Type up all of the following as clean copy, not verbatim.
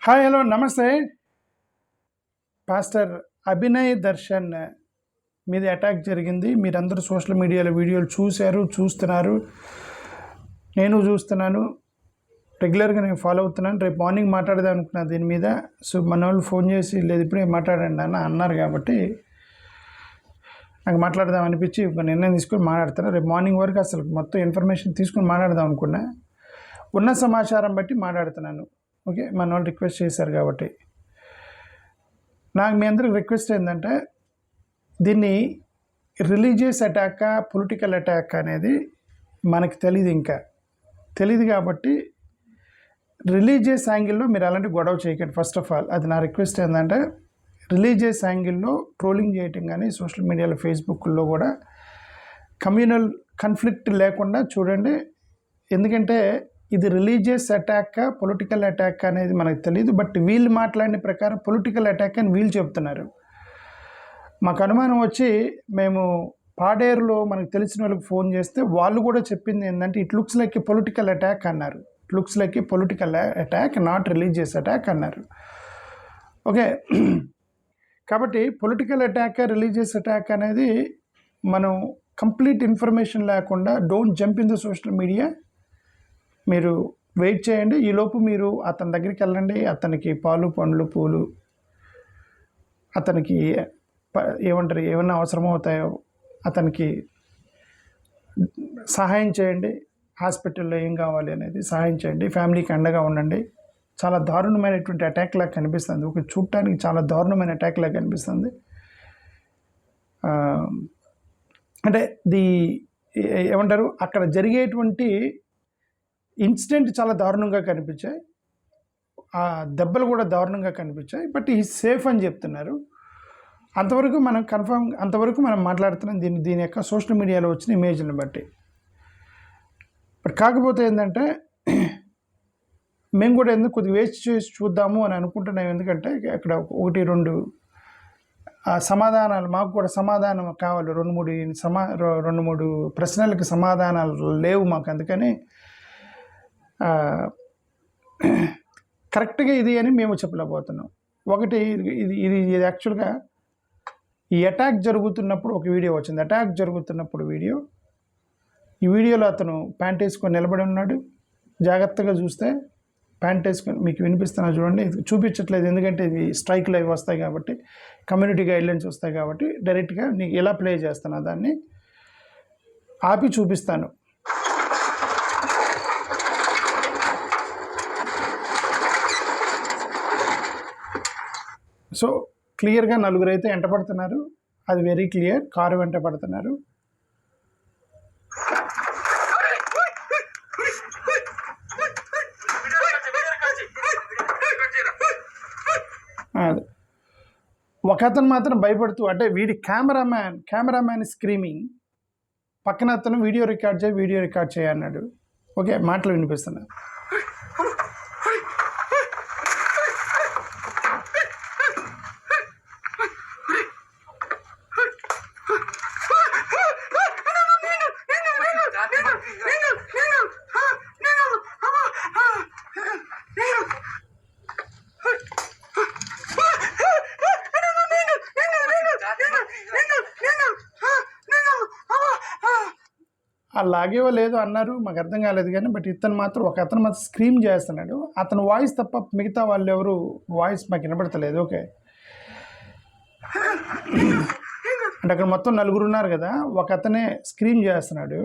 Hi hello నమస్తే. Pastor Abhinay Darshan మీద attack జరిగింది. మీరందరూ సోషల్ మీడియాలో వీడియోలు చూస్తున్నారు. నేను చూస్తున్నాను, రెగ్యులర్గా నేను ఫాలో అవుతున్నాను. రేపు మార్నింగ్ మాట్లాడదాం అనుకున్నాను దీని మీద. సో మన వాళ్ళు ఫోన్ చేసి లేదు ఇప్పుడే మాట్లాడండి అన్న అన్నారు కాబట్టి నాకు మాట్లాడదాం అనిపించి ఒక నిర్ణయం తీసుకొని మాట్లాడుతున్నాను. రేపు మార్నింగ్ వరకు అసలు మొత్తం ఇన్ఫర్మేషన్ తీసుకొని మాట్లాడదాం అనుకున్నా. ఉన్న సమాచారం బట్టి మాట్లాడుతున్నాను. ఓకే, మన వాళ్ళు రిక్వెస్ట్ చేశారు కాబట్టి. నాకు మీ అందరికి రిక్వెస్ట్ ఏంటంటే, దీన్ని రిలీజియస్ అటాక్ పొలిటికల్ అటాక్ అనేది మనకు తెలియదు కాబట్టి రిలీజియస్ యాంగిల్లో మీరు అలాంటి గొడవ చేయకండి. ఫస్ట్ ఆఫ్ ఆల్ అది నా రిక్వెస్ట్ ఏంటంటే, రిలీజియస్ యాంగిల్లో ట్రోలింగ్ చేయటం కానీ సోషల్ మీడియాలో ఫేస్బుక్లో కూడా కమ్యూనల్ కాన్ఫ్లిక్ట్ లేకుండా చూడండి. ఎందుకంటే ఇది రిలీజియస్ అటాక్ పొలిటికల్ అటాక్ అనేది మనకు తెలియదు. బట్ వీళ్ళు మాట్లాడిన ప్రకారం పొలిటికల్ అటాక్ అని వీళ్ళు చెప్తున్నారు. మాకు అనుమానం వచ్చి మేము పాడేరులో మనకు తెలిసిన వాళ్ళకి ఫోన్ చేస్తే వాళ్ళు కూడా చెప్పింది ఏంటంటే it looks like a political attack అన్నారు. It looks like a political attack, not religious attack అన్నారు. ఓకే, కాబట్టి పొలిటికల్ అటాక్ రిలీజియస్ అటాక్ అనేది మనం కంప్లీట్ ఇన్ఫర్మేషన్ లేకుండా don't jump in the social media. మీరు వెయిట్ చేయండి. ఈలోపు మీరు అతని దగ్గరికి వెళ్ళండి. అతనికి పాలు పండ్లు పూలు, అతనికి ఏమంటారు ఏమన్నా అవసరమవుతాయో అతనికి సహాయం చేయండి. హాస్పిటల్లో ఏం కావాలి అనేది సహాయం చేయండి. ఫ్యామిలీకి అండగా ఉండండి. చాలా దారుణమైనటువంటి అటాక్ లాగా కనిపిస్తుంది. ఒక చూడటానికి చాలా దారుణమైన అటాక్ లాగా కనిపిస్తుంది. అంటే ఏమంటారు అక్కడ జరిగేటువంటి ఇన్సిడెంట్ చాలా దారుణంగా కనిపించాయి. ఆ దెబ్బలు కూడా దారుణంగా కనిపించాయి. బట్ ఈ సేఫ్ అని చెప్తున్నారు. అంతవరకు మనం మాట్లాడుతున్నాం దీని యొక్క సోషల్ మీడియాలో వచ్చిన ఇమేజ్ని బట్టి. బట్ కాకపోతే ఏంటంటే మేము కూడా ఎందుకు కొద్దిగా వేస్ట్ చేసి చూద్దాము అని అనుకుంటున్నాం. ఎందుకంటే అక్కడ 1-2 సమాధానాలు మాకు కూడా సమాధానం కావాలి. 2-3 ప్రశ్నలకు సమాధానాలు లేవు మాకు. అందుకని కరెక్ట్గా ఇది అని మేము చెప్పలేకపోతున్నాం. ఒకటి ఇది యాక్చువల్గా ఈ అటాక్ జరుగుతున్నప్పుడు ఒక వీడియో వచ్చింది. అటాక్ జరుగుతున్నప్పుడు ఈ వీడియోలో అతను ప్యాంట్ వేసుకొని నిలబడి ఉన్నాడు. జాగ్రత్తగా చూస్తే ప్యాంట్ వేసుకొని మీకు వినిపిస్తున్నా చూడండి. చూపించట్లేదు ఎందుకంటే ఇది స్ట్రైక్ లైవ్ వస్తాయి కాబట్టి, కమ్యూనిటీ గైడ్లైన్స్ వస్తాయి కాబట్టి డైరెక్ట్గా నీకు ఎలా ప్లే చేస్తున్నా దాన్ని ఆపి చూపిస్తాను. సో క్లియర్గా 4 అయితే వెంట పడుతున్నారు. అది వెరీ క్లియర్. కారు వెంట పడుతున్నారు. ఒక అతను మాత్రం భయపడుతూ, అంటే వీడి కెమెరామ్యాన్ స్క్రీమింగ్, పక్కన అతను వీడియో రికార్డ్ చేయ అన్నాడు. ఓకే, మాటలు వినిపిస్తున్నాయి. లాగేవో లేదో అన్నారు, మాకు అర్థం కాలేదు కానీ బట్ ఒక అతను మాత్రం స్క్రీమ్ చేస్తున్నాడు. అతను వాయిస్ తప్ప మిగతా వాళ్ళు ఎవరు వాయిస్ మాకు వినపడతలేదు. ఓకే, అంటే అక్కడ మొత్తం 4 ఉన్నారు కదా, ఒక అతనే స్క్రీమ్ చేస్తున్నాడు.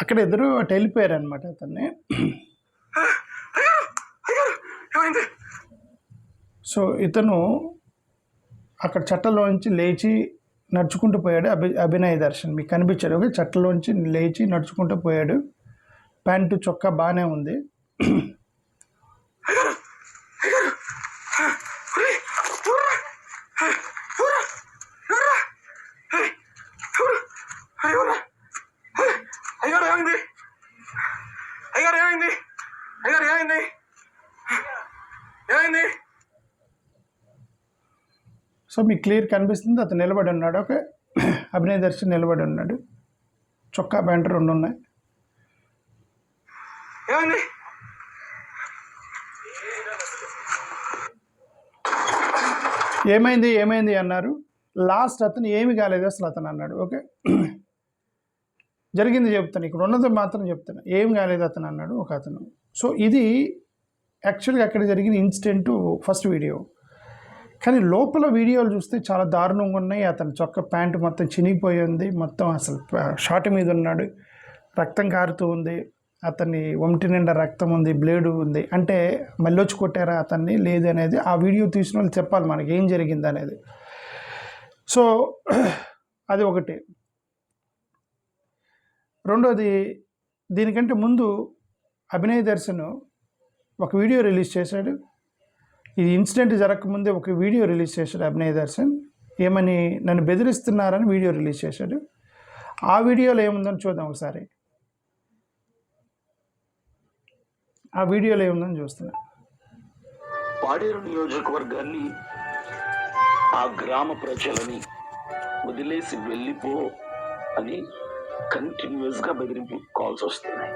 అక్కడ ఎదురు అటు వెళ్ళిపోయారు అనమాట అతన్ని. సో ఇతను అక్కడ చట్టంలోంచి లేచి నడుచుకుంటూ పోయాడు. అభినయ్ దర్శన్ మీకు కనిపించాడు. ఓకే, చట్టంలోంచి లేచి నడుచుకుంటూ పోయాడు. ప్యాంటు చొక్కా బాగానే ఉంది. సో మీకు క్లియర్ కనిపిస్తుంది. అతను నిలబడి ఉన్నాడు. ఓకే, అభినయ్ దర్శన్ నిలబడి ఉన్నాడు. చొక్కా ప్యాంటు 2 ఉన్నాయి. ఏమైంది ఏమైంది అన్నారు. లాస్ట్ అతను ఏమి కాలేదు అసలు అతను అన్నాడు. ఓకే, జరిగింది చెప్తాను, ఇక్కడ ఉన్నది మాత్రం చెప్తాను, ఏం కాలేదు అతను అన్నాడు ఒక అతను. సో ఇది యాక్చువల్గా అక్కడ జరిగిన ఇన్సిడెంటు ఫస్ట్ వీడియో. కానీ లోపల వీడియోలు చూస్తే చాలా దారుణంగా ఉన్నాయి. అతని చొక్క ప్యాంటు మొత్తం చినిగిపోయి ఉంది, మొత్తం అసలు షార్ట్ మీద ఉన్నాడు, రక్తం కారుతూ ఉంది, అతన్ని ఒంటి నిండా రక్తం ఉంది, బ్లేడు ఉంది. అంటే మళ్ళీ వచ్చి కొట్టారా అతన్ని లేదు అనేది ఆ వీడియో తీసిన వాళ్ళు చెప్పాలి మనకి ఏం జరిగింది అనేది. సో అది ఒకటి. రెండోది, దీనికంటే ముందు అభినయ్ దర్శన్ ఒక వీడియో రిలీజ్ చేశాడు. ఈ ఇన్సిడెంట్ జరగకముందే ఒక వీడియో రిలీజ్ చేశాడు అభినయ్ దర్శన్. ఏమని, నన్ను బెదిరిస్తున్నారని వీడియో రిలీజ్ చేశాడు. ఆ వీడియోలో ఏముందని చూద్దాం ఒకసారి. ఆ వీడియోలో ఏముందని చూస్తున్నా. పాడేరు నియోజకవర్గాన్ని, ఆ గ్రామ ప్రజలని వదిలేసి వెళ్ళిపో అని కంటిన్యూస్ గా బెదిరింపు కాల్స్ వస్తున్నాయి.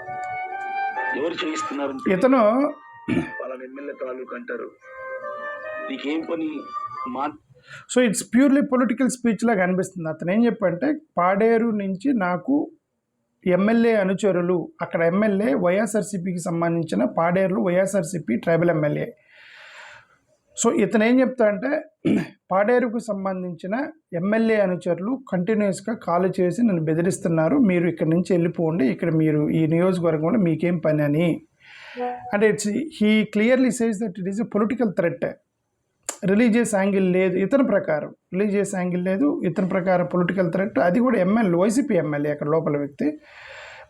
ఎవరు చేయిస్తున్నారు? ఇతను వాళ్ళ ఎమ్మెల్యే తాలూకు అంటారు. నీకేం పని మా. So it's purely political speech లాగా అనిపిస్తుంది. అతను ఏం చెప్పంటే, పాడేరు నుంచి నాకు ఎమ్మెల్యే అనుచరులు, అక్కడ ఎమ్మెల్యే వైఎస్ఆర్సీపీకి సంబంధించిన పాడేరులో వైఎస్ఆర్సీపీ ట్రైబల్ ఎమ్మెల్యే. సో ఇతను ఏం చెప్తా అంటే, పాడేరుకు సంబంధించిన ఎమ్మెల్యే అనుచరులు కంటిన్యూస్గా కాల్ చేసి నన్ను బెదిరిస్తున్నారు, మీరు ఇక్కడి నుంచి వెళ్ళిపోండి, ఇక్కడ మీరు ఈ నియోజకవర్గంలో మీకేం పని అని. అంటే he clearly says that it is a political threat. Religious angle లేదు ఇతని ప్రకారం, రిలీజియస్ యాంగిల్ లేదు ఇతని ప్రకారం, పొలిటికల్ థ్రెట్. అది కూడా ఎమ్మెల్యే, వైసీపీ ఎమ్మెల్యే అక్కడ లోపల వ్యక్తి.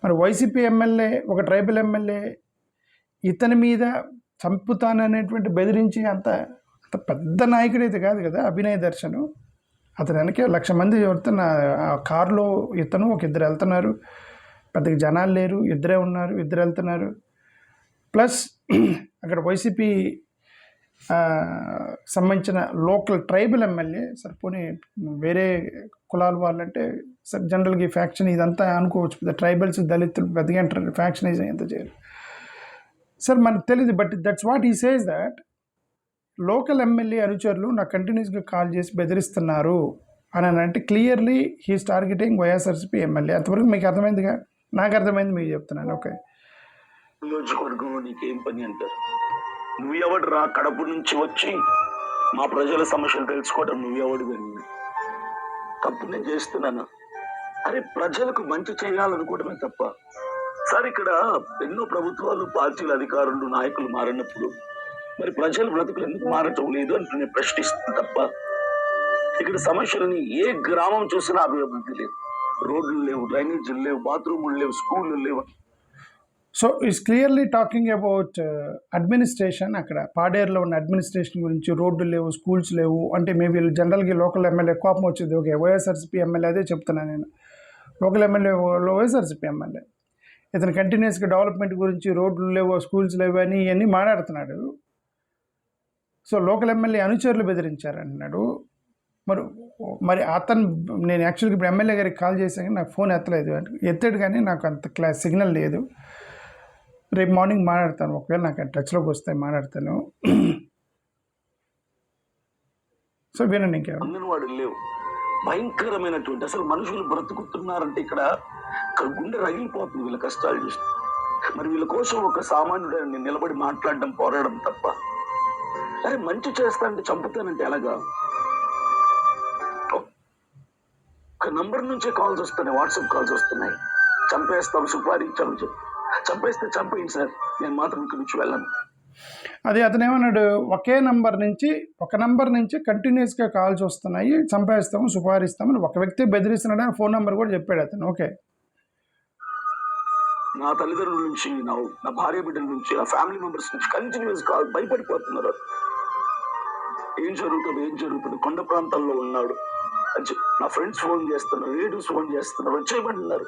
మరి వైసీపీ ఎమ్మెల్యే, ఒక ట్రైబల్ ఎమ్మెల్యే ఇతని మీద చంపుతాననేటువంటి బెదిరించి అంత పెద్ద నాయకుడైతే కాదు కదా అభినయ్ దర్శన్. అతని వెనకే 1,00,000 మంది వెళ్తున్న ఆ కారులో ఇతను ఒక 2 వెళ్తున్నారు. పెద్దగా జనాలు లేరు, 2 ఉన్నారు, 2 వెళ్తున్నారు. ప్లస్ అక్కడ వైసీపీ సంబంధించిన లోకల్ ట్రైబల్ ఎమ్మెల్యే. సార్ పోనీ వేరే కులాల వాళ్ళంటే సార్ జనరల్గా ఈ ఫ్యాక్షన్ ఇదంతా అనుకోవచ్చు, ట్రైబల్స్ దళితులు పెద్దగా అంటారు, ఫ్యాక్షనైజ్ ఎంత చేయరు సార్ మనకు తెలియదు. But that's what he says, that local MLA అనుచరులు నాకు కంటిన్యూస్గా కాల్ చేసి బెదిరిస్తున్నారు అని అంటే clearly he's targeting YSRCP MLA. అంతవరకు మీకు అర్థమైందిగా? నాకు అర్థమైంది, మీకు చెప్తున్నాను. ఓకే, నియోజకవర్గంలో నీకేం పని అంటారు? నువ్వు ఎవడు రా? కడప నుంచి వచ్చి మా ప్రజల సమస్యలు తెలుసుకోవడం నువ్వెవడు? తప్పు నేను చేస్తున్నాను. అరే, ప్రజలకు మంచి చేయాలనుకోవడమే తప్ప. సార్, ఇక్కడ ఎన్నో ప్రభుత్వాలు, పార్టీల అధికారులు, నాయకులు మారినప్పుడు మరి ప్రజల బ్రతుకులు ఎందుకు మారటం లేదు అని నేను ప్రశ్నిస్తాను తప్ప ఇక్కడ సమస్యలని ఏ గ్రామం చూసినా అభివృద్ధి లేదు. రోడ్లు లేవు, డ్రైనేజీలు లేవు, బాత్రూములు లేవు, స్కూళ్ళు లేవు. So it's clearly talking about administration. అక్కడ పాడేరులో ఉన్న అడ్మినిస్ట్రేషన్ గురించి, రోడ్లు లేవు, స్కూల్స్ లేవు అంటే మేబీ జనరల్గా లోకల్ ఎమ్మెల్యే కోపం వచ్చింది. ఓకే, వైఎస్ఆర్సీపీ ఎమ్మెల్యే అదే చెప్తున్నాను నేను, లోకల్ ఎమ్మెల్యే వైఎస్ఆర్సీపీ ఎమ్మెల్యే ఇతను కంటిన్యూస్గా డెవలప్మెంట్ గురించి, రోడ్లు లేవు, స్కూల్స్ లేవు అని ఇవన్నీ మాట్లాడుతున్నాడు. సో లోకల్ ఎమ్మెల్యే అనుచరులు బెదిరించారంటున్నాడు. మరి అతను, నేను యాక్చువల్గా ఇప్పుడు ఎమ్మెల్యే గారికి కాల్ చేశాను కానీ నాకు ఫోన్ ఎత్తలేదు, ఎత్తాడు కానీ నాకు అంత సిగ్నల్ లేదు. రేపు మార్నింగ్ మాట్లాడతాను, ఒకవేళ నాకు టచ్లోకి వస్తే మాట్లాడతాను. సో వినండి. ఇంకా అంగన్వాడీ లేవు, భయంకరమైనటువంటి అసలు మనుషులు బ్రతుకుతున్నారంటే ఇక్కడ గుండె రగిలిపోతుంది వీళ్ళ కష్టాలు చూస్తే. మరి వీళ్ళ కోసం ఒక సామాన్యుడు నిలబడి మాట్లాడడం, పోరాడడం తప్ప. అరే, మంచి చేస్తానంటే చంపుతానంటే ఎలాగా? ఒక నంబర్ నుంచే కాల్స్ వస్తున్నాయి, వాట్సాప్ కాల్స్ వస్తున్నాయి. చంపేస్తాం, సుపారీ ఇచ్చామని చెప్పి. చంపేస్తే చంపేయండి సార్, నేను మాత్రం ఇక్కడి నుంచి వెళ్ళను. అది అతను ఏమన్నాడు, ఒకే నంబర్ నుంచి కంటిన్యూస్గా కాల్స్ వస్తున్నాయి, చంపేస్తాము సుపారిస్తామని ఒక వ్యక్తి బెదిరిస్తున్నాడని ఫోన్ నెంబర్ కూడా చెప్పాడు అతను. ఓకే, నా తల్లిదండ్రుల నుంచి, నా భార్య బిడ్డల నుంచి, నా ఫ్యామిలీ మెంబర్స్ నుంచి కంటిన్యూస్ కాల్, భయపడిపోతున్నారు. ఏం జరుగుతుంది, కొండ ప్రాంతాల్లో ఉన్నాడు నా ఫ్రెండ్స్ ఫోన్ చేస్తున్నారు, రిలేటివ్స్ ఫోన్ చేస్తున్నారు, వచ్చేయమంటున్నారు.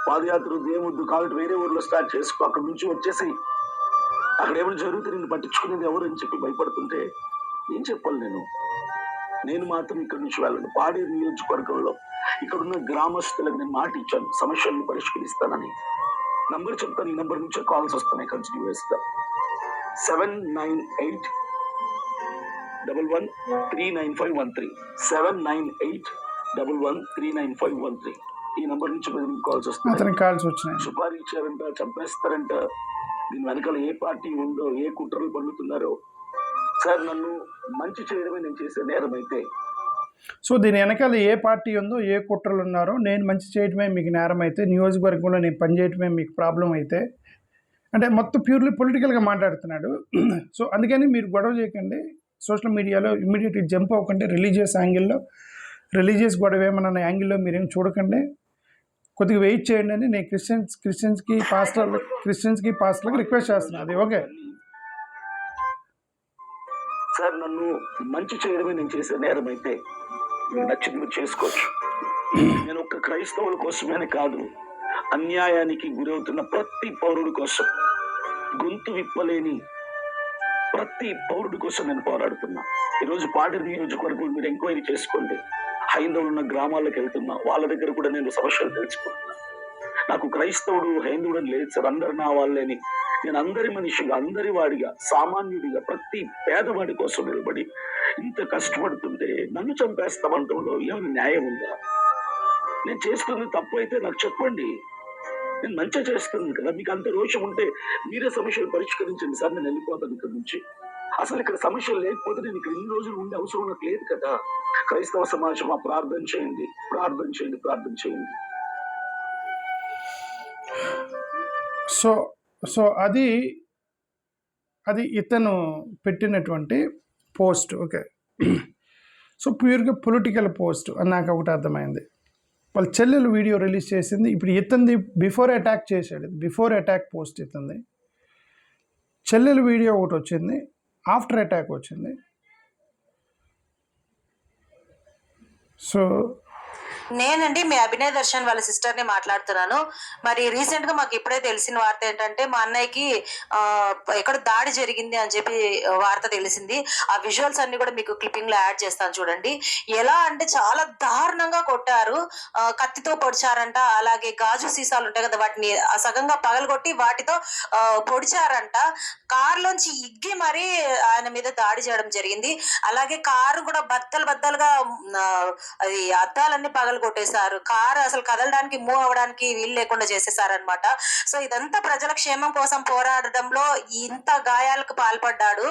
పాదయాత్ర దేవుద్దు కాబట్టి వేరే ఊర్లో స్టార్ట్ చేసుకో, అక్కడ నుంచి వచ్చేసి అక్కడ ఏమైనా జరుగుతుంది నిన్ను పట్టించుకునేది ఎవరు అని చెప్పి భయపడుతుంటే ఏం చెప్పాలి నేను మాత్రం ఇక్కడ నుంచి వెళ్ళను. పాడేరు నియోజకవర్గంలో ఇక్కడున్న గ్రామస్తులకు నేను మాట ఇచ్చాను, సమస్యలను పరిష్కరిస్తానని. నంబర్ చెప్తాను, ఈ నంబర్ నుంచే కాల్స్ వస్తున్నాయి కంటిన్యూస్గా. 7981139513 7981139513 ఈ నంబర్ నుంచి కాల్స్ వస్తున్నాయి. సుపారీ ఇచ్చారంట, చంపేస్తారంట, దీని వెనకాల ఏ పార్టీ ఉందో, ఏ కుట్రలు పన్నుతున్నారో. సార్, నన్ను మంచి చేయడమే నేను చేసే నేరం అయితే, సో దీని వెనకాల ఏ పార్టీ ఉందో, ఏ కుట్రలు ఉన్నారో, నేను మంచి చేయడమే మీకు నేరం అయితే, నియోజకవర్గంలో నేను పనిచేయడమే మీకు ప్రాబ్లం అయితే, అంటే మొత్తం ప్యూర్లీ పొలిటికల్గా మాట్లాడుతున్నాడు. సో అందుకని మీరు గొడవ చేయకండి, సోషల్ మీడియాలో ఇమ్మీడియట్గా జంప్ అవ్వకండి. రిలీజియస్ గొడవ ఏమన్నా యాంగిల్లో మీరేం చూడకండి, కొద్దిగా వెయిట్ చేయండి అని నేను క్రిస్టియన్స్కి పాస్టర్లకు రిక్వెస్ట్ చేస్తున్నాను. అది ఓకే సార్, నన్ను మంచి చేయడమే నేను చేసే నేరం అయితే నచ్చింది మీరు చేసుకోవచ్చు. నేను ఒక్క క్రైస్తవుల కోసమే కాదు, అన్యాయానికి గురవుతున్న ప్రతి పౌరుడి కోసం, గొంతు విప్పలేని ప్రతి పౌరుడి కోసం నేను పోరాడుతున్నా. ఈరోజు పాడేరు నియోజకవర్గం మీరు ఎంక్వైరీ చేసుకోండి, హైందవులు ఉన్న గ్రామాలకు వెళ్తున్నా, వాళ్ళ దగ్గర కూడా నేను సమస్యలు తెలుసుకుంటున్నా. నాకు క్రైస్తవుడు హైందవుడు అని లేదు సార్, అందరు నా వాళ్ళని. నేను అందరి మనిషిగా, అందరి వాడిగా, సామాన్యుడిగా, ప్రతి పేదవాడి కోసం నిలబడి ఇంత కష్టపడుతుంటే నన్ను చంపేస్తామంటంలో ఏమైనా న్యాయం ఉందా? నేను చేస్తుంది తప్పు అయితే నాకు చెప్పండి, నేను మంచిగా చేస్తుంది కదా. మీకు అంత రోషం ఉంటే మీరే సమస్యలు పరిష్కరించండి సార్, నేను వెళ్ళిపోతాను ఇక్కడ నుంచి. అసలు ఇక్కడ సమస్యలు లేకపోతే నేను ఇక్కడ ఇన్ని రోజులు ఉండే అవసరం నాకు లేదు కదా. క్రైస్తవ సమాజం ప్రార్థన చేయండి. సో అది ఇతను పెట్టినటువంటి పోస్ట్. ఓకే, సో ప్యూర్గా పొలిటికల్ పోస్ట్ అని నాకు ఒకటి అర్థమైంది. వాళ్ళ చెల్లెలు వీడియో రిలీజ్ చేసింది. ఇప్పుడు ఇతనిది బిఫోర్ అటాక్ చేశాడు, బిఫోర్ అటాక్ పోస్ట్ ఇతంది. చెల్లెలు వీడియో ఒకటి వచ్చింది, ఆఫ్టర్ అటాక్ వచ్చింది. సో నేనండి మీ అభినయ్ దర్శన్ వాళ్ళ సిస్టర్ని మాట్లాడుతున్నాను. మరి రీసెంట్గా మాకు ఇప్పుడే తెలిసిన వార్త ఏంటంటే, మా అన్నయ్యకి ఎక్కడ దాడి జరిగింది అని చెప్పి వార్త తెలిసింది. ఆ విజువల్స్ అన్ని కూడా మీకు క్లిప్పింగ్లో యాడ్ చేస్తాను చూడండి. ఎలా అంటే చాలా దారుణంగా కొట్టారు, కత్తితో పొడిచారంట. అలాగే గాజు సీసాలు ఉంటాయి కదా, వాటిని సగంగా పగలగొట్టి వాటితో పొడిచారంట. కారులోంచి ఇగ్గి మరీ ఆయన మీద దాడి చేయడం జరిగింది. అలాగే కారు కూడా బద్దలుగా అది అద్దాలన్నీ కొట్టేశారు. కారు అసలు కదలడానికి, మూవ్ అవ్వడానికి వీలు లేకుండా చేసేసారనమాట. సో ఇదంతా ప్రజల క్షేమం కోసం పోరాడడంలో ఇంత గాయాలకు పాల్పడ్డాడు.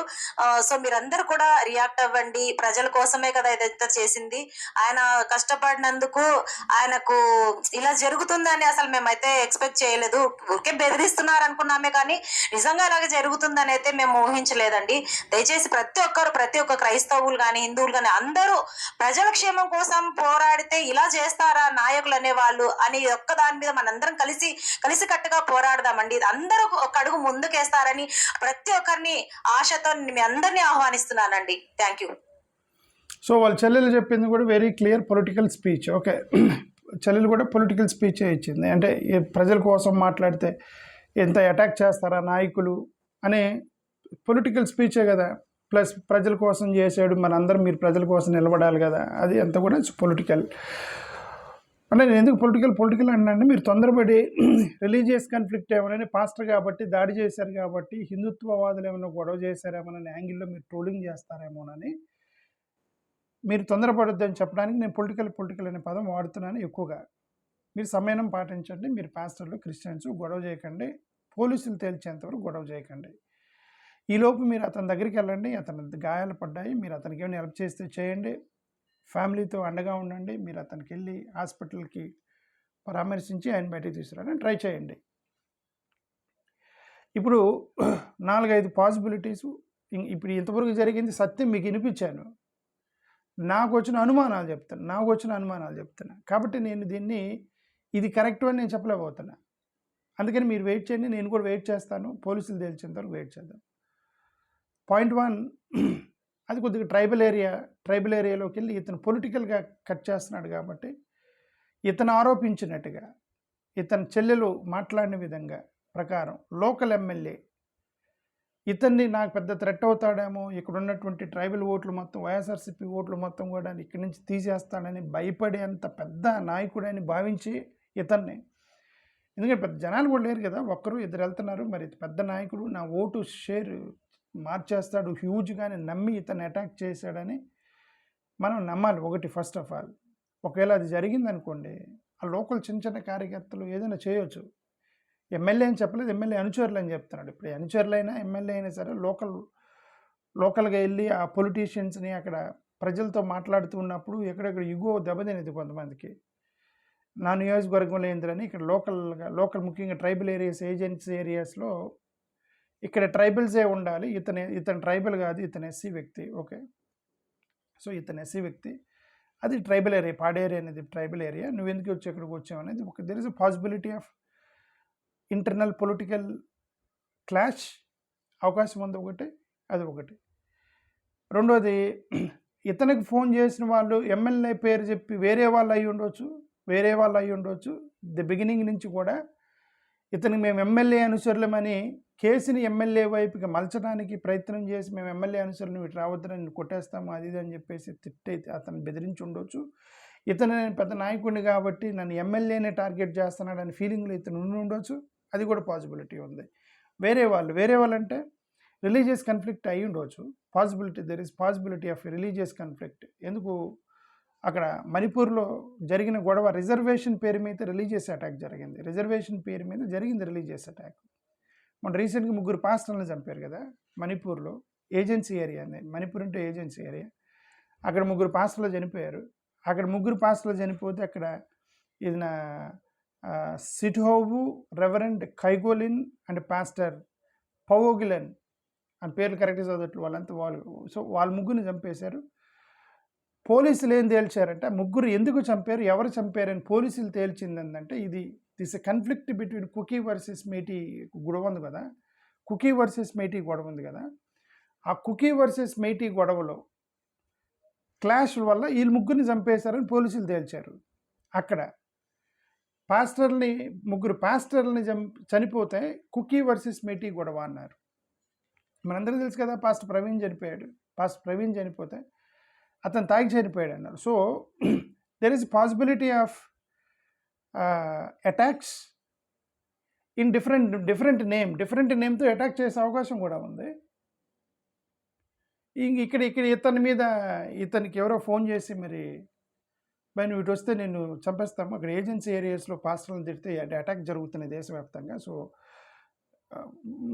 సో మీరందరూ కూడా రియాక్ట్ అవ్వండి, ప్రజల కోసమే కదా ఇదంతా చేసింది. ఆయన కష్టపడినందుకు ఆయనకు ఇలా జరుగుతుందని అసలు మేమైతే ఎక్స్పెక్ట్ చేయలేదు. ఊరికే బెదిరిస్తున్నారు అనుకున్నామే కానీ నిజంగా ఇలాగే జరుగుతుందని అయితే మేము ఊహించలేదండి. దయచేసి ప్రతి ఒక్క క్రైస్తవులు కానీ, హిందువులు కానీ అందరూ ప్రజల క్షేమం కోసం పోరాడితే ఇలా చేస్తారా నాయకులు అనేవాళ్ళు అని ఒక్క దాని మీద మనందరం కలిసి కట్టుగా పోరాడదామండి. అందరూ ఒక అడుగు ముందుకేస్తారని ప్రతి ఒక్కరిని ఆశతో మీ అందరినీ ఆహ్వానిస్తున్నానండి. Thank you. సో వాళ్ళ చెల్లెలు చెప్పింది కూడా very clear political speech. Okay, చెల్లెలు కూడా పొలిటికల్ స్పీచే ఇచ్చింది. అంటే ప్రజల కోసం మాట్లాడితే ఎంత అటాక్ చేస్తారా నాయకులు అనే పొలిటికల్ స్పీచే కదా. ప్లస్ ప్రజల కోసం చేసాడు, మనందరం మీరు ప్రజల కోసం నిలబడాలి కదా, అది అంతా కూడా పొలిటికల్. అంటే నేను ఎందుకు పొలిటికల్ అంటే, మీరు తొందరపడి రిలీజియస్ కాన్ఫ్లిక్ట్ ఏమోనని, పాస్టర్ కాబట్టి దాడి చేశారు కాబట్టి, హిందుత్వవాదులు ఏమైనా గొడవ చేశారేమోనని యాంగిల్లో మీరు ట్రోలింగ్ చేస్తారేమోనని మీరు తొందరపడొద్దని చెప్పడానికి నేను పొలిటికల్ అనే పదం వాడుతున్నాను ఎక్కువగా. మీరు సమయం పాటించండి, మీరు పాస్టర్లు క్రిస్టియన్స్ గొడవ చేయకండి, పోలీసులు తేల్చేంతవరకు గొడవ చేయకండి. ఈలోపు మీరు అతని దగ్గరికి వెళ్ళండి, అతని గాయాలు పడ్డాయి, మీరు అతనికి ఏమైనా హెల్ప్ చేస్తే చేయండి, ఫ్యామిలీతో అండగా ఉండండి, మీరు అతనికి వెళ్ళి హాస్పిటల్కి పరామర్శించి ఆయన బయటకు తీసుకురావడానికి ట్రై చేయండి. ఇప్పుడు 4-5 పాసిబిలిటీసు ఇప్పుడు ఇంతవరకు జరిగింది సత్యం మీకు వినిపించాను. నాకు వచ్చిన అనుమానాలు చెప్తున్నా. కాబట్టి నేను దీన్ని ఇది కరెక్ట్ అని నేను చెప్పలేకపోతున్నా. అందుకని మీరు వెయిట్ చేయండి, నేను కూడా వెయిట్ చేస్తాను. పోలీసులు తేల్చేంత వరకు వెయిట్ చేద్దాం. పాయింట్ 1, అది కొద్దిగా ట్రైబల్ ఏరియాలోకి వెళ్ళి ఇతను పొలిటికల్గా కట్ చేస్తున్నాడు కాబట్టి ఇతను ఆరోపించినట్టుగా ఇతని చెల్లెలు మాట్లాడిన విధంగా ప్రకారం లోకల్ ఎమ్మెల్యే ఇతన్ని నాకు పెద్ద థ్రెట్ అవుతాడేమో, ఇక్కడ ఉన్నటువంటి ట్రైబల్ ఓట్లు మొత్తం వైఎస్ఆర్సీపీ ఓట్లు మొత్తం కూడా ఇక్కడి నుంచి తీసేస్తాడని భయపడేంత పెద్ద నాయకుడని భావించి ఇతన్ని, ఎందుకంటే పెద్ద జనాలు కూడా లేరు కదా, ఒక్కరు ఇద్దరు వెళ్తున్నారు, మరి పెద్ద నాయకుడు నా ఓటు షేర్ మార్చేస్తాడు హ్యూజ్గానే నమ్మి ఇతన్ని అటాక్ చేశాడని మనం నమ్మాలి. ఒకటి ఫస్ట్ ఆఫ్ ఆల్, ఒకవేళ అది జరిగిందనుకోండి ఆ లోకల్ చిన్న కార్యకర్తలు ఏదైనా చేయొచ్చు. ఎమ్మెల్యే అని చెప్పలేదు, ఎమ్మెల్యే అనుచరులు అని చెప్తున్నాడు. ఇప్పుడు అనుచరులైనా ఎమ్మెల్యే అయినా సరే లోకల్గా వెళ్ళి ఆ పొలిటీషియన్స్ని అక్కడ ప్రజలతో మాట్లాడుతూ ఉన్నప్పుడు ఎక్కడెక్కడ ఇగో దెబ్బతినేది కొంతమందికి. నా నియోజకవర్గంలో ఏంటని ఇక్కడ లోకల్ ముఖ్యంగా ట్రైబల్ ఏజెన్సీ ఏరియాస్లో ఇక్కడ ట్రైబల్సే ఉండాలి, ఇతను ట్రైబల్ కాదు, ఇతను ఎస్సీ వ్యక్తి. ఓకే, సో ఇతను ఎస్సీ వ్యక్తి, అది ట్రైబల్ ఏరియా, పాడేరియా అనేది ట్రైబల్ ఏరియా, నువ్వు ఎందుకు వచ్చి ఎక్కడికి వచ్చావు అనేది ఒక there is a possibility of internal political clash అవకాశం ఉంది. అది ఒకటి. రెండోది, ఇతనికి ఫోన్ చేసిన వాళ్ళు ఎమ్మెల్యే పేరు చెప్పి వేరే వాళ్ళు అయి ఉండొచ్చు. ది బిగినింగ్ నుంచి కూడా ఇతనికి మేము ఎమ్మెల్యే అనుచరులమని కేసుని ఎమ్మెల్యే వైపుకి మలచడానికి ప్రయత్నం చేసి మేము ఎమ్మెల్యే అనుచరులు ఇటు రావద్దని కొట్టేస్తాము అది అని చెప్పేసి తిట్టయితే అతను బెదిరించి ఉండొచ్చు. ఇతను పెద్ద నాయకుడిని కాబట్టి నన్ను ఎమ్మెల్యేనే టార్గెట్ చేస్తున్నాడని ఫీలింగ్లో ఇతను ఉండొచ్చు. అది కూడా పాసిబిలిటీ ఉంది. వేరే వాళ్ళు అంటే రిలీజియస్ కాన్ఫ్లిక్ట్ అయి ఉండవచ్చు. There is possibility of religious conflict. ఎందుకు అక్కడ మణిపూర్లో జరిగిన గొడవ రిజర్వేషన్ పేరు మీద రిలీజియస్ అటాక్ జరిగింది. Religious attack. మన రీసెంట్గా 3 పాస్టర్లను చంపారు కదా మణిపూర్లో, ఏజెన్సీ ఏరియా అనేది. మణిపూర్ అంటే ఏజెన్సీ ఏరియా. అక్కడ 3 పాస్టర్లు చనిపోయారు. అక్కడ 3 పాస్టర్లు చనిపోతే అక్కడ ఈయన సిట్హోవు, రెవరెండ్ కైగోలిన్ అండ్ పాస్టర్ పవోగిలన్ అని పేర్లు కరెక్ట్గా చదవట్లు వాళ్ళంతా వాళ్ళ ముగ్గురిని చంపేశారు. పోలీసులు ఏం తేల్చారంటే ముగ్గురు ఎందుకు చంపారు, ఎవరు చంపారని పోలీసులు తేల్చింది ఏంటంటే this conflict between Kuki versus Meitei గొడవ ఉంది కదా, గొడవ ఉంది కదా, ఆ కుకీ వర్సెస్ మేటీ గొడవలో క్లాష్ వల్ల వీళ్ళు ముగ్గురిని చంపేశారని పోలీసులు తేల్చారు. అక్కడ ముగ్గురు పాస్టర్లని చనిపోతే కుకీ వర్సెస్ మేటీ గొడవ అన్నారు. మనందరికీ తెలుసు కదా, పాస్టర్ ప్రవీణ్ చనిపోతే అతను తాగి చనిపోయాడు అన్నారు. So there is possibility of attacks in different నేమ్తో అటాక్ చేసే అవకాశం కూడా ఉంది. ఇక్కడ ఇతనికి ఎవరో ఫోన్ చేసి మరి నువ్వు ఇటు వస్తే నేను చంపేస్తాము, అక్కడ ఏజెన్సీ ఏరియాస్లో పాస్టర్లను తిడితే అటాక్ జరుగుతున్నాయి దేశవ్యాప్తంగా, సో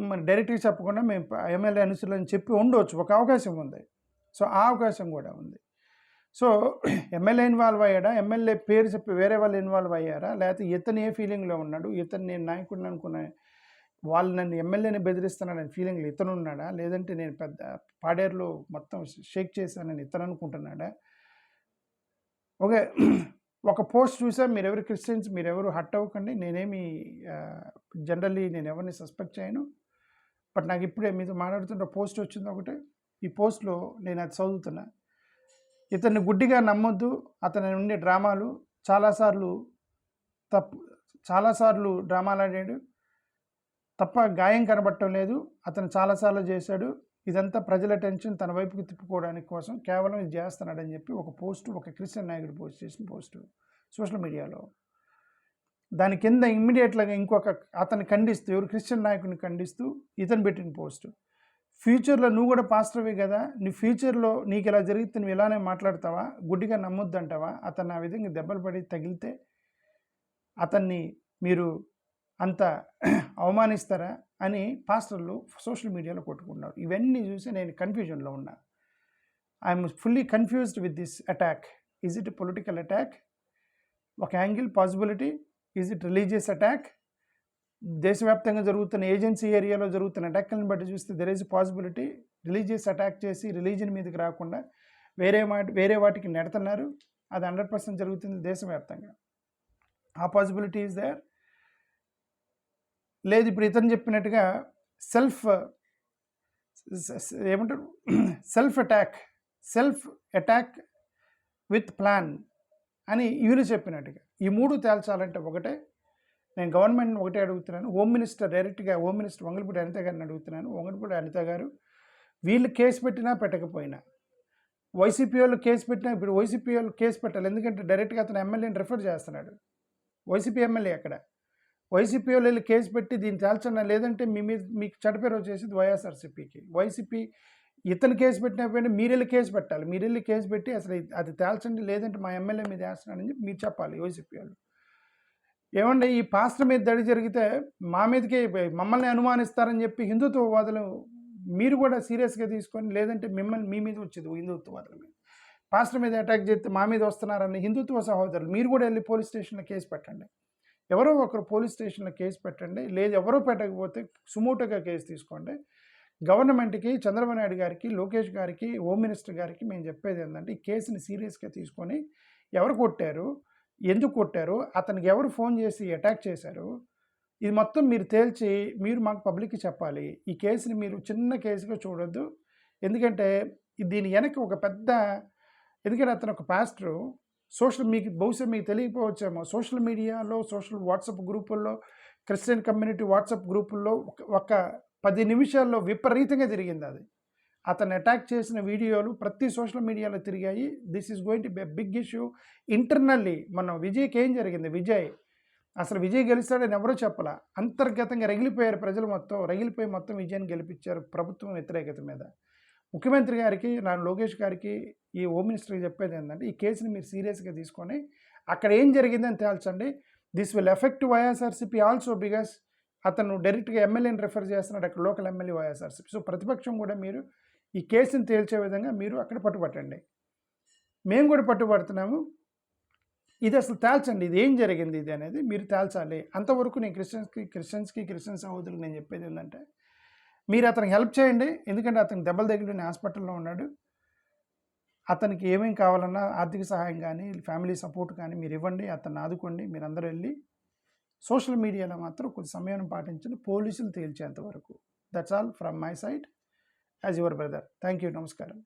మరి డైరెక్ట్గా చెప్పకుండా మేము ఎమ్మెల్యే అనుసరులు అని చెప్పి ఉండవచ్చు, ఒక అవకాశం ఉంది. సో ఆ అవకాశం కూడా ఉంది. సో ఎమ్మెల్యే ఇన్వాల్వ్ అయ్యాడా, ఎమ్మెల్యే పేరు చెప్పి వేరే వాళ్ళు ఇన్వాల్వ్ అయ్యారా, లేకపోతే ఇతను ఏ ఫీలింగ్లో ఉన్నాడు, ఇతను నేను నాయకుడిని అనుకున్నా వాళ్ళు నన్ను ఎమ్మెల్యేని బెదిరిస్తున్నాడని ఫీలింగ్లో ఇతను ఉన్నాడా, లేదంటే నేను పెద్ద పాడేరులో మొత్తం షేక్ చేశానని ఇతను అనుకుంటున్నాడా. ఓకే, ఒక పోస్ట్ చూసా, మీరెవరు క్రిస్టియన్స్, మీరెవరు హట్ అవ్వకండి, నేనేమి జనరల్లీ నేను ఎవరిని సస్పెక్ట్ చేయను, బట్ నాకు ఇప్పుడే మీతో మాట్లాడుతున్న పోస్ట్ వచ్చింది ఒకటే. ఈ పోస్ట్లో నేను అది చదువుతున్నా. ఇతన్ని గుడ్డిగా నమ్మొద్దు, అతని ఉండే డ్రామాలు చాలాసార్లు డ్రామాలు ఆడాడు తప్ప గాయం కనబడటం లేదు, అతను చాలాసార్లు చేశాడు, ఇదంతా ప్రజల అటెన్షన్ తన వైపుకి తిప్పుకోవడానికి కోసం కేవలం ఇది చేస్తున్నాడని చెప్పి ఒక క్రిస్టియన్ నాయకుడు పోస్ట్ చేసిన పోస్టు సోషల్ మీడియాలో. దాని కింద ఇమ్మీడియట్గా ఇంకొక అతన్ని ఖండిస్తూ, ఎవరు క్రిస్టియన్ నాయకుడిని ఖండిస్తూ ఇతను పెట్టిన పోస్టు. ఫ్యూచర్లో నువ్వు కూడా పాస్టర్వే కదా, నీ ఫ్యూచర్లో నీకు ఇలా జరిగితే నువ్వు ఇలానే మాట్లాడతావా, గుడ్డిగా నమ్మొద్దు అంటావా, అతను ఆ విధంగా దెబ్బలు పడి తగిలితే అతన్ని మీరు అంత అవమానిస్తారా అని పాస్టర్లు సోషల్ మీడియాలో కొట్టుకున్నారు. ఇవన్నీ చూసి నేను కన్ఫ్యూజన్లో ఉన్నా. I'm fully confused with this attack. Is it political attack, ఒక angle possibility, is it religious attack, దేశవ్యాప్తంగా జరుగుతున్న ఏజెన్సీ ఏరియాలో జరుగుతున్న అటాక్లను బట్టి చూస్తే there is possibility religious attack చేసి రిలీజన్ మీదకి రాకుండా వేరే వాటికి నెడుతున్నారు. అది 100% జరుగుతుంది దేశవ్యాప్తంగా. ఆ పాసిబిలిటీ ఈజ్ దేర్. లేదు ఇప్పుడు ఇతను చెప్పినట్టుగా ఏమంటారు సెల్ఫ్ అటాక్ విత్ ప్లాన్ అని వీళ్ళు చెప్పినట్టుగా ఈ మూడు తేల్చాలంటే ఒకటే, నేను గవర్నమెంట్ని ఒకటే అడుగుతున్నాను. హోమ్ మినిస్టర్ వంగలపూడి అనిత గారిని అడుగుతున్నాను. వంగలపూడి అనిత గారు, వీళ్ళు కేసు పెట్టినా పెట్టకపోయినా, వైసీపీ వాళ్ళు కేసు పెట్టినా, ఇప్పుడు వైసీపీ వాళ్ళు కేసు పెట్టాలి. ఎందుకంటే డైరెక్ట్గా అతను ఎమ్మెల్యేని రిఫర్ చేస్తున్నాడు. వైసీపీ ఎమ్మెల్యే అక్కడ. వైసీపీ వాళ్ళు వెళ్ళి కేసు పెట్టి దీన్ని తేల్చన్నా, లేదంటే మీకు చెడ్డపేరు వచ్చేసింది వైఎస్ఆర్సీపీకి. వైసీపీ ఇతను కేసు పెట్టినప్పుడు మీరు వెళ్ళి కేసు పెట్టాలి. మీరు వెళ్ళి కేసు పెట్టి అసలు అది తేల్చండి, లేదంటే మా ఎమ్మెల్యే మీద వేస్తున్నాడని చెప్పి మీరు చెప్పాలి వైసీపీ వాళ్ళు. ఏమంటే ఈ పాస్టర్ మీద దాడి జరిగితే మా మీదకే మమ్మల్ని అనుమానిస్తారని చెప్పి హిందుత్వవాదులు మీరు కూడా సీరియస్గా తీసుకొని, లేదంటే మీ మీద వచ్చేది హిందుత్వవాదుల మీద. పాస్టర్ మీద అటాక్ చేస్తే మా మీద వస్తున్నారని హిందుత్వ సహోదరులు మీరు కూడా వెళ్ళి పోలీస్ స్టేషన్లో కేసు పెట్టండి. ఎవరో ఒకరు పోలీస్ స్టేషన్లో కేసు పెట్టండి. లేదు ఎవరో పెట్టకపోతే సుమోటోగా కేసు తీసుకోండి. గవర్నమెంట్కి, చంద్రబాబు నాయుడు గారికి, లోకేష్ గారికి, హోమ్ మినిస్టర్ గారికి మేము చెప్పేది ఏంటంటే, ఈ కేసుని సీరియస్గా తీసుకొని ఎవరు కొట్టారు, ఎందుకు కొట్టారు, అతనికి ఎవరు ఫోన్ చేసి అటాక్ చేశారు, ఇది మొత్తం మీరు తేల్చి మీరు మాకు పబ్లిక్కి చెప్పాలి. ఈ కేసుని మీరు చిన్న కేసుగా చూడొద్దు. ఎందుకంటే దీని వెనక ఒక పెద్ద, ఎందుకంటే అతను ఒక పాస్టరు. బహుశా మీకు తెలియకపోవచ్చేమో, సోషల్ మీడియాలో, వాట్సాప్ గ్రూపుల్లో, క్రిస్టియన్ కమ్యూనిటీ వాట్సాప్ గ్రూపుల్లో ఒక 10 నిమిషాల్లో విపరీతంగా తిరిగింది అది. అతను అటాక్ చేసిన వీడియోలు ప్రతి సోషల్ మీడియాలో తిరిగాయి. This is going to be big issue internally. మన విజయ్కి ఏం జరిగింది, అసలు విజయ్ గెలుస్తాడని ఎవరో చెప్పాల. అంతర్గతంగా రగిలిపోయారు ప్రజలు, మొత్తం విజయాన్ని గెలిపించారు ప్రభుత్వం వ్యతిరేకత మీద. ముఖ్యమంత్రి గారికి, లోకేష్ గారికి, ఈ హోమ్ మినిస్టర్కి చెప్పేది ఏంటంటే, ఈ కేసుని మీరు సీరియస్గా తీసుకొని అక్కడ ఏం జరిగిందని తేల్చండి. This will effect YSRCP also, because అతను డైరెక్ట్గా ఎమ్మెల్యేని రిఫర్ చేస్తున్నాడు, అక్కడ లోకల్ ఎమ్మెల్యే వైఎస్ఆర్సీపీ. సో ప్రతిపక్షం కూడా మీరు ఈ కేసుని తేల్చే విధంగా మీరు అక్కడ పట్టుబట్టండి. మేము కూడా పట్టుబడుతున్నాము. ఇది అసలు తేల్చండి, ఇది ఏం జరిగింది ఇది అనేది మీరు తేల్చాలి. అంతవరకు నేను క్రిస్టియన్ సహోదరులకు నేను చెప్పేది ఏంటంటే, మీరు అతనికి హెల్ప్ చేయండి. ఎందుకంటే అతనికి దెబ్బలు తగిలిన హాస్పిటల్లో ఉన్నాడు. అతనికి ఏమేం కావాలన్నా ఆర్థిక సహాయం కానీ, ఫ్యామిలీ సపోర్ట్ కానీ మీరు ఇవ్వండి, అతన్ని ఆదుకోండి. మీరు అందరూ వెళ్ళి సోషల్ మీడియాలో మాత్రం కొంచెం సమయం పాటించండి, పోలీసులు తేల్చేంత వరకు. That's all from my side as your brother. Thank you. నమస్కారం.